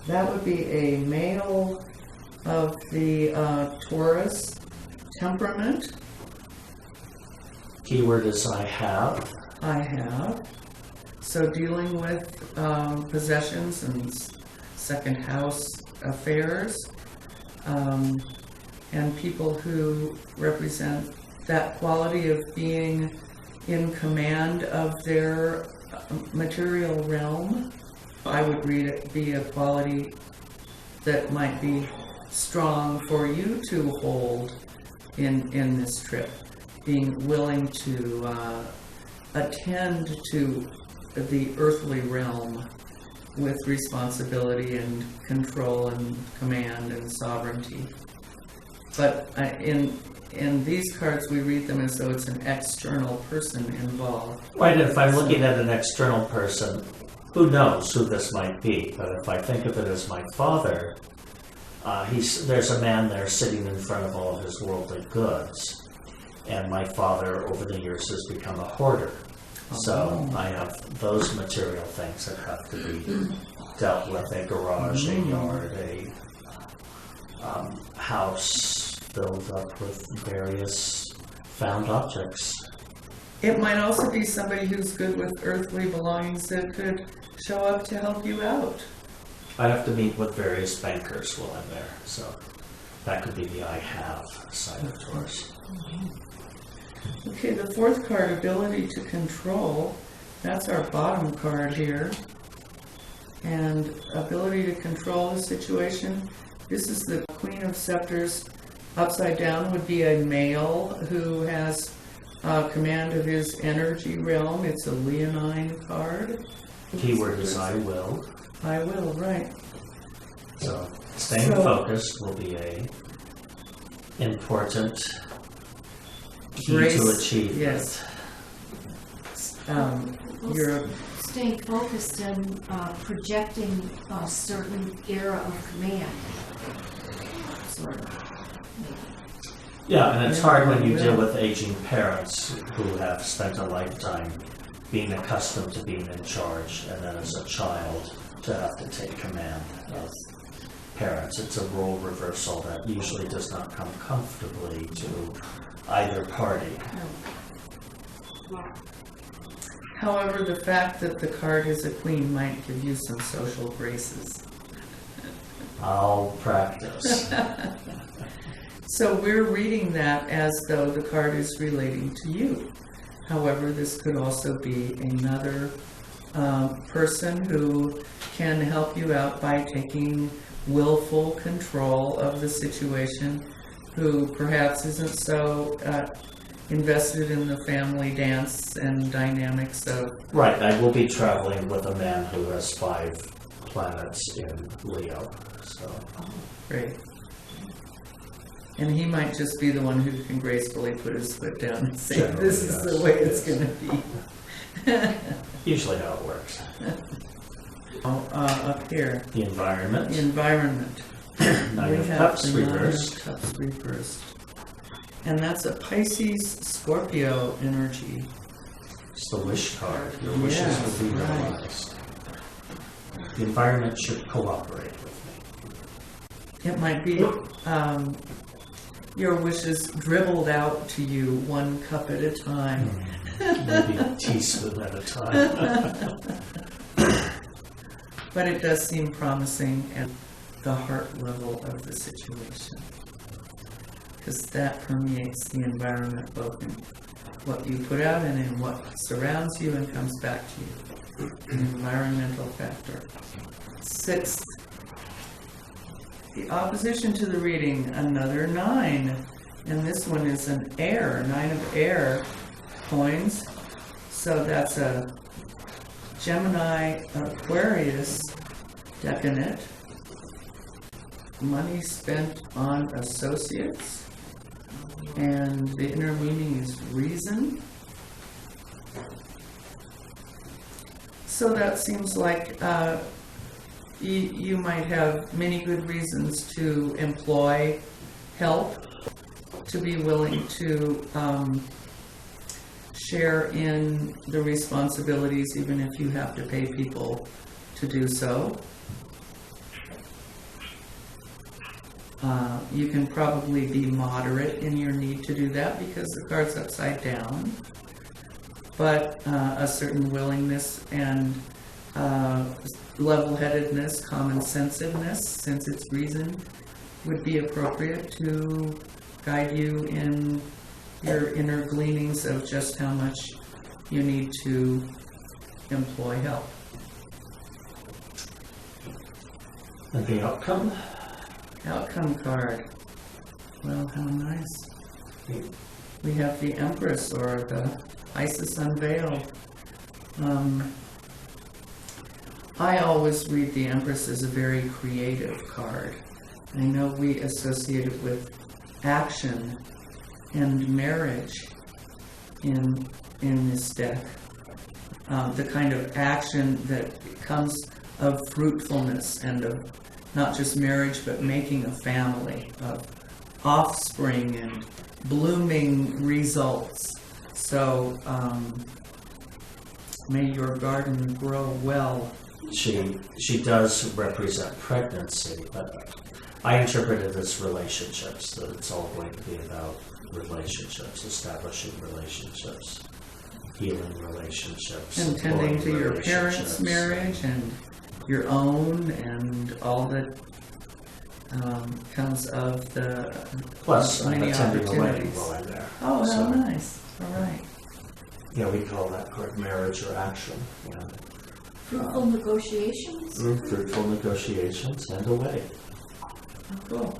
that would be a male of the Taurus temperament. Keyword is I have. I have. So dealing with possessions and second house affairs, and people who represent that quality of being in command of their material realm. I would read it be a quality that might be strong for you to hold in this trip. Being willing to attend to the earthly realm with responsibility and control and command and sovereignty. But in these cards, we read them as though it's an external person involved. Right, if I'm looking at an external person, who knows who this might be? But if I think of it as my father, there's a man there sitting in front of all of his worldly goods. And my father, over the years, has become a hoarder. So I have those material things that have to be dealt with: a garage, a yard, a house filled up with various found objects. It might also be somebody who's good with earthly belongings that could show up to help you out. I have to meet with various bankers while I'm there, so that could be the I have side of Taurus. Okay, the fourth card, ability to control, that's our bottom card here. And ability to control the situation. This is the Queen of Scepters. Upside down would be a male who has command of his energy realm. It's a leonine card. Keyword is I will. I will, right. So staying focused will be a important key to achieve. Yes. You're staying focused and projecting a certain era of command, sort of. Yeah, and it's Yeah, hard when you yeah. deal with aging parents who have spent a lifetime being accustomed to being in charge, and then as a child to have to take command of parents. It's a role reversal that usually does not come comfortably to either party. However, the fact that the card is a queen might give you some social graces. I'll practice. So we're reading that as though the card is relating to you. However, this could also be another person who can help you out by taking willful control of the situation, who perhaps isn't so invested in the family dance and dynamics of... Right, I will be traveling with a man who has 5 planets in Leo, so... Great. And he might just be the one who can gracefully put his foot down and say, Generally, this is the yes. way it's going to be. Usually how it works. Up here, The environment, the environment. 9 We of have Cups the Nine of reversed. Cups reversed. And that's a Pisces Scorpio energy. It's the wish card. Your wishes Yes, will be right. realized. The environment should cooperate with me. It might be your wishes dribbled out to you 1 cup at a time. Maybe a teaspoon at a time. But it does seem promising at the heart level of the situation. Because that permeates the environment, both in what you put out and in what surrounds you and comes back to you. An environmental factor. 6th, the opposition to the reading, another 9. And this one is an air, 9 of air coins. So that's a Gemini, Aquarius, decadent. Money spent on associates. And the inner meaning is reason. So that seems like you might have many good reasons to employ help, to be willing to share in the responsibilities, even if you have to pay people to do so. You can probably be moderate in your need to do that because the card's upside down. But a certain willingness and level-headedness, common-sensiveness, since it's reason, would be appropriate to guide you in your inner gleanings of just how much you need to employ help. And the outcome? Outcome card. Well, how nice. We have the Empress, or the Isis Unveiled. I always read the Empress as a very creative card. I know we associate it with action and marriage in this deck. The kind of action that comes of fruitfulness and of not just marriage, but making a family, of offspring and blooming results. So may your garden grow well. She does represent pregnancy, but I interpret it as relationships, that it's all going to be about relationships, establishing relationships, healing relationships, And tending to employing your parents' relationships. marriage and your own and all that comes of the Plus, I'm many attending a wedding opportunities. while I'm there. Oh, how So, nice. All right. yeah, we call that card marriage or action. Yeah. Fruitful negotiations? Fruitful negotiations and a wedding. Oh, cool.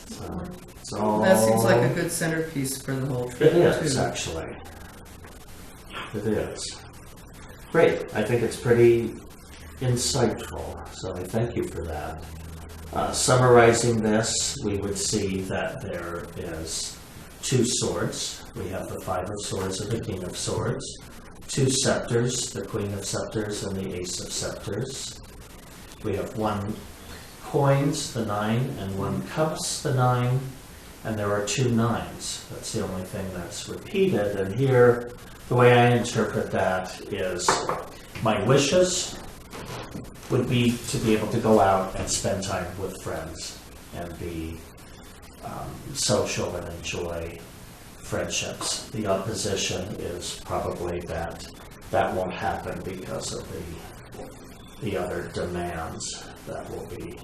So, it's all... That seems like a good centerpiece for the whole trip, It is, too. actually. It is. Great. I think it's pretty insightful, so I thank you for that. Summarizing this, we would see that there is 2 swords. We have the 5 of swords and the King of swords. 2 scepters, the Queen of scepters and the Ace of scepters. We have 1 coins, the 9, and 1 cups, the 9. and there are 2 9s. That's the only thing that's repeated. And here, the way I interpret that is my wishes would be to be able to go out and spend time with friends and be social and enjoy friendships. The opposition is probably that that won't happen because of the other demands that will be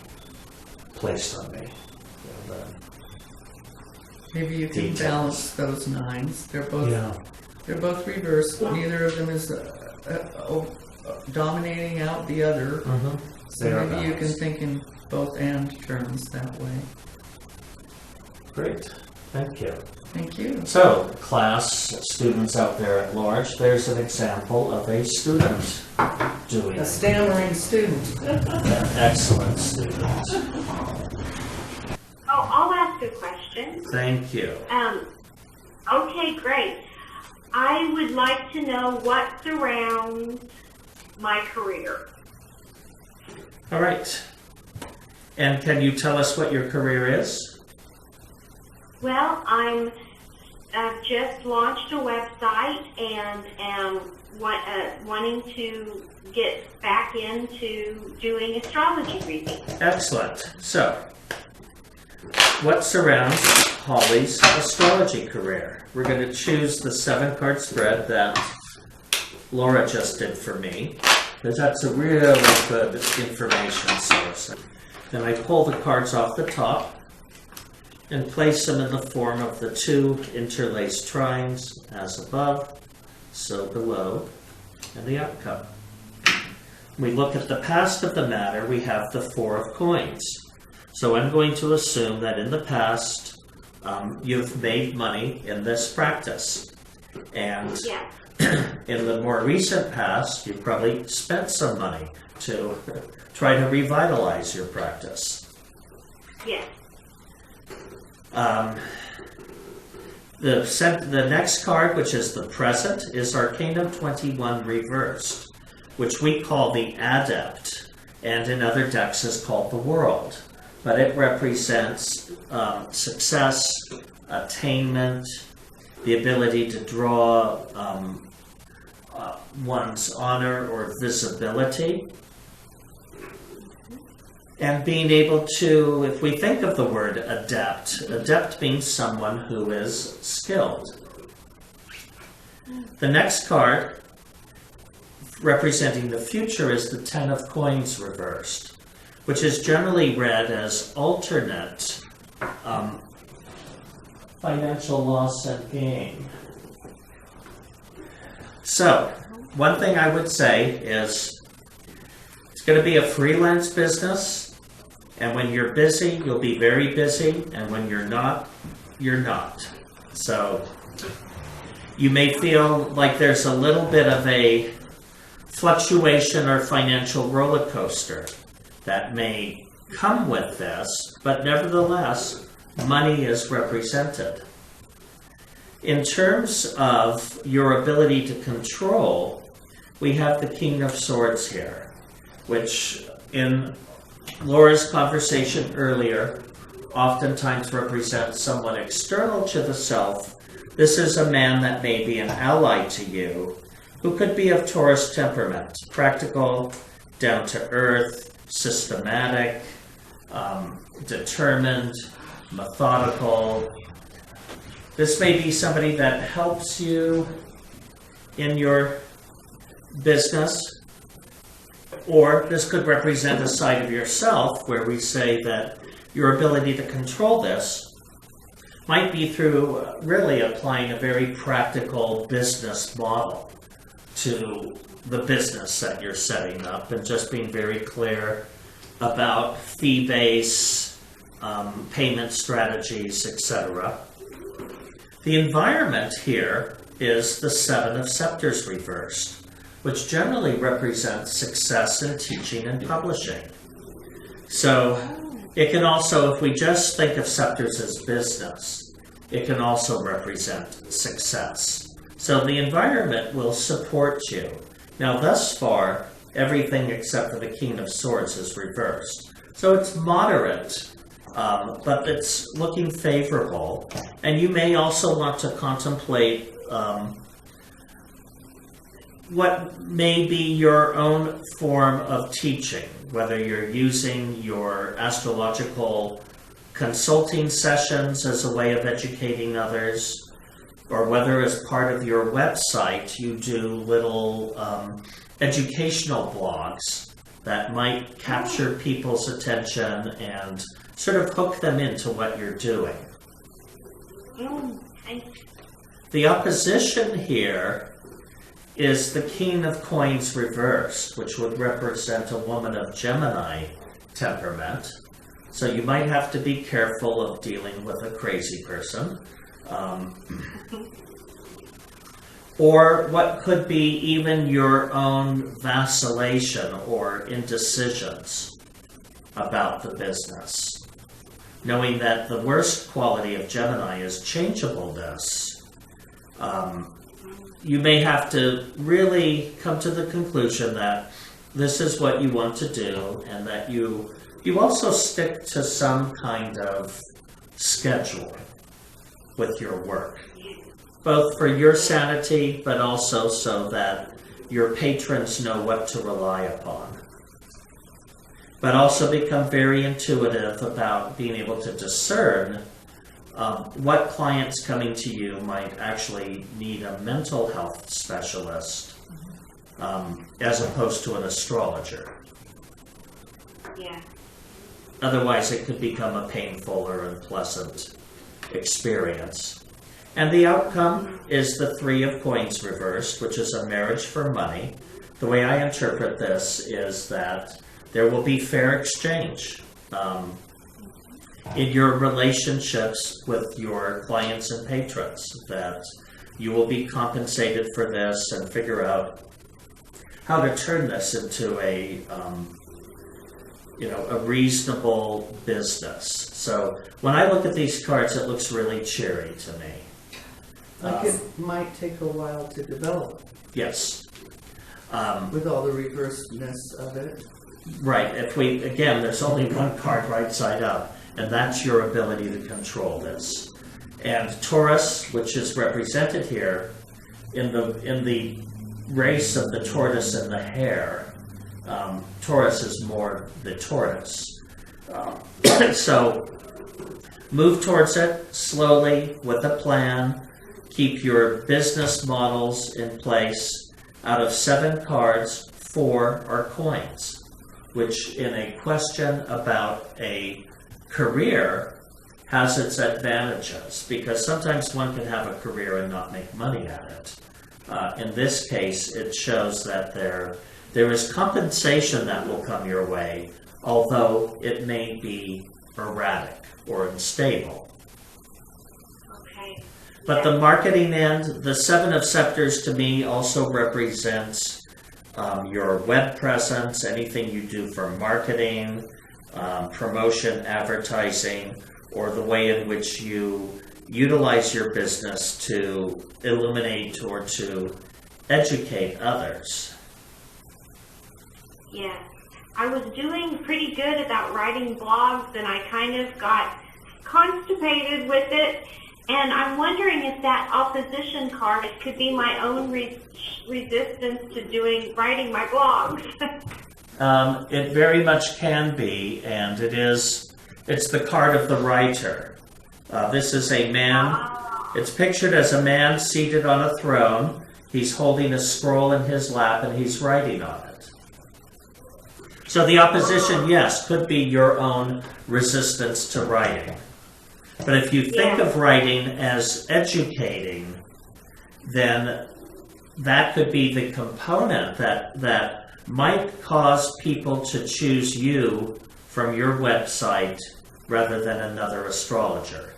placed on me. You know, Maybe you can details. balance those 9s. They're both reversed. Neither of them is dominating out the other. So They are maybe you can balanced. think in both and terms that way. Great, thank you. Thank you. So, class, students out there at large, there's an example of a student doing A stammering student. an excellent student. Oh, I'll ask a question. Thank you. Okay, great. I would like to know what surrounds my career. All right. And can you tell us what your career is? Well, I've just launched a website and am wanting to get back into doing astrology readings. Excellent. So, what surrounds Holly's astrology career? We're going to choose the 7-card spread that Laura just did for me, because that's a really good information source. Then I pull the cards off the top and place them in the form of the 2 interlaced trines, as above, so below, and the outcome. We look at the past of the matter, we have the 4 of coins. So I'm going to assume that in the past, you've made money in this practice. And Yes, in the more recent past, you've probably spent some money to try to revitalize your practice. yes. The next card, which is the present, is Arcanum 21 reversed, which we call the Adept, and in other decks is called the World. But it represents success, attainment, the ability to draw one's honor or visibility, and being able to, if we think of the word adept means someone who is skilled. The next card, representing the future, is the 10 of coins reversed, which is generally read as alternate financial loss and gain. So, one thing I would say is it's going to be a freelance business, and when you're busy, you'll be very busy, and when you're not, you're not. So, you may feel like there's a little bit of a fluctuation or financial roller coaster that may come with this, but nevertheless, money is represented. In terms of your ability to control, we have the King of Swords here, which in Laura's conversation earlier oftentimes represents someone external to the self. This is a man that may be an ally to you, who could be of Taurus temperament, practical, down to earth, systematic, determined, methodical. This may be somebody that helps you in your business, or this could represent a side of yourself where we say that your ability to control this might be through really applying a very practical business model to the business that you're setting up and just being very clear about fee base, payment strategies, etc. The environment here is the 7 of Scepters reversed, which generally represents success in teaching and publishing. So it can also, if we just think of Scepters as business, it can also represent success. So the environment will support you. Now, thus far, everything except for the King of Swords is reversed. So it's moderate but it's looking favorable. And you may also want to contemplate what may be your own form of teaching, whether you're using your astrological consulting sessions as a way of educating others, or whether as part of your website you do little educational blogs that might capture people's attention and sort of hook them into what you're doing. The opposition here is the King of Coins reversed, which would represent a woman of Gemini temperament. So you might have to be careful of dealing with a crazy person. Or what could be even your own vacillation or indecisions about the business. Knowing that the worst quality of Gemini is changeableness. You may have to really come to the conclusion that this is what you want to do, and that you also stick to some kind of schedule with your work, both for your sanity, but also so that your patrons know what to rely upon. But also become very intuitive about being able to discern what clients coming to you might actually need a mental health specialist as opposed to an astrologer. Yeah. Otherwise, it could become a painful or unpleasant experience. And the outcome is the Three of Coins reversed, which is a marriage for money. The way I interpret this is that there will be fair exchange in your relationships with your clients and patrons, that you will be compensated for this and figure out how to turn this into a reasonable business. So when I look at these cards, it looks really cheery to me. Like it might take a while to develop. Yes. With all the reversedness of it. Right. There's only one card right side up, and that's your ability to control this. And Taurus, which is represented here in the race of the tortoise and the hare, Taurus is more the tortoise. So move towards it slowly with a plan. Keep your business models in place. Out of 7 cards, 4 are coins, which in a question about a career has its advantages, because sometimes one can have a career and not make money at it. In this case, it shows that there is compensation that will come your way, although it may be erratic or unstable. Okay. But the marketing end, the 7 of Scepters to me also represents your web presence, anything you do for marketing, promotion, advertising, or the way in which you utilize your business to illuminate or to educate others. Yeah. I was doing pretty good about writing blogs, and I kind of got constipated with it. And I'm wondering if that opposition card could be my own resistance to writing my blogs. It very much can be, and it's the card of the writer. This is a man, it's pictured as a man seated on a throne. He's holding a scroll in his lap and he's writing on it. So the opposition, yes, could be your own resistance to writing. But if you think of writing as educating, then that could be the component that might cause people to choose you from your website rather than another astrologer.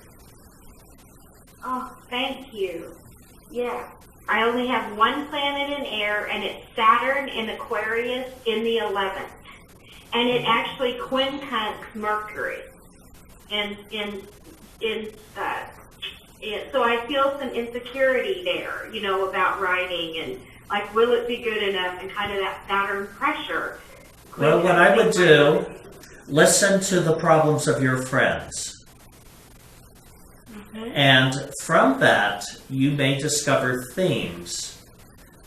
Oh, thank you. Yeah. I only have one planet in air, and it's Saturn in Aquarius in the 11th. And it actually quintuncts Mercury. So I feel some insecurity there, about writing and like, will it be good enough, and kind of that Saturn pressure. Well, what I would do, listen to the problems of your friends. Mhm. And from that, you may discover themes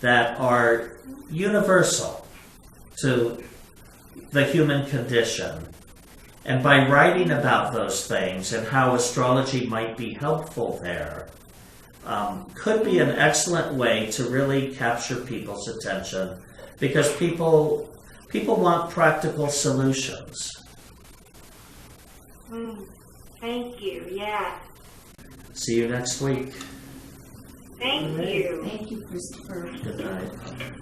that are universal to the human condition. And by writing about those things and how astrology might be helpful there, could be an excellent way to really capture people's attention, because people want practical solutions. Thank you. Yeah. See you next week. Thank you. Thank you, Christopher. Good night.